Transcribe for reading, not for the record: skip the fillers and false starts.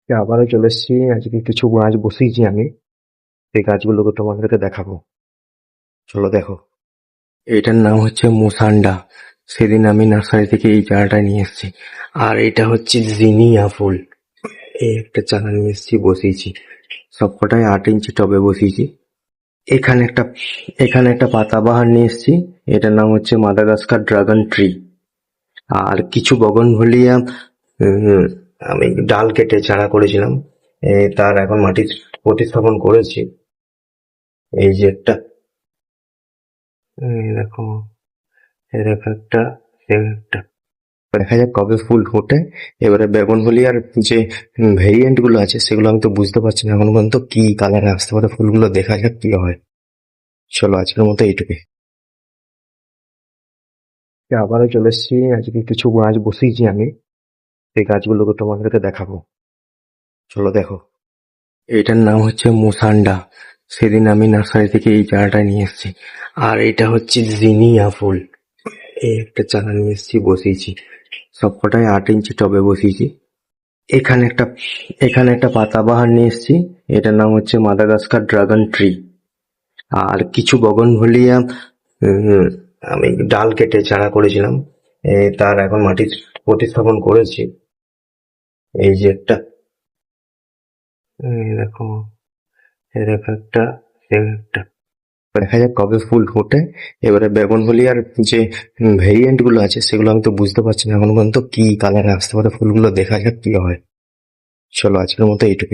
আবারও চলে এসেছি। আজকে কিছু গাছ বসিয়েছি আমি, সেই গাছগুলোকে তোমাদেরকে দেখাবো। চলো দেখো। এটার নাম হচ্ছে মুসান্ডা। সেদিন আমি নার্সারি থেকে এই চারাটা নিয়ে এসেছি। আর এটা হচ্ছে জিনিয়া ফুল। এই একটা চারা নিয়ে এসেছি, বসিয়েছি। সবকটাই 8 ইঞ্চি টবে বসিয়েছি। এখানে একটা পাতাবাহার নিয়ে এসেছি। এটার নাম হচ্ছে মাদাগাস্কার ড্রাগন ট্রি। আর কিছু বগনভেলিয়া আমি ডাল কেটে চারা করেছিলাম, তার এখন মাটি প্রতিস্থাপন করেছি। এই যে একটা, এই দেখো, এরকম একটা, একটা দেখা যাক কবে ফুল ফোটে। এবারে বেগুনভেলিয়ার যে ভেরিয়েন্ট গুলো আছে সেগুলো আমি তো বুঝতে পারছি না এখন পর্যন্ত কি কালারে আসতে পারে ফুলগুলো, দেখা যাক কি হয়। চলো আজকের মতো এইটুকুই। আবারও চলে এসেছি। আজকে কিছু গাছ বসিয়েছি আমি, সেই গাছগুলোকে তোমাদেরকে দেখাবো। চলো দেখো। এটার নাম হচ্ছে মুসান্ডা। সেদিন আমি নার্সারি থেকে এই চারাটা নিয়ে এসেছি। আর এটা হচ্ছে জিনিয়া ফুল। এই একটা চারা নিয়ে এসেছি, বসিয়েছি। সবকটাই 8 ইঞ্চি টবে বসিয়েছি। এখানে একটা পাতাবাহার নিয়ে এসেছি। এটার নাম হচ্ছে মাদাগাস্কার ড্রাগন ট্রি। আর কিছু বগনভেলিয়া আমি ডাল কেটে চারা করেছিলাম, তার এখন মাটি প্রতিস্থাপন করেছি। এই যে একটা, এই দেখো, এরকম একটা, একটা দেখা যাক কবে ফুল ফোটে। এবারে বেগুনভেলিয়ার যে ভেরিয়েন্ট গুলো আছে সেগুলো আমি তো বুঝতে পারছি না এখন পর্যন্ত কি কালারে আসতে পারে ফুলগুলো, দেখা যাক কি হয়। চলো আজকের মতো এইটুকুই।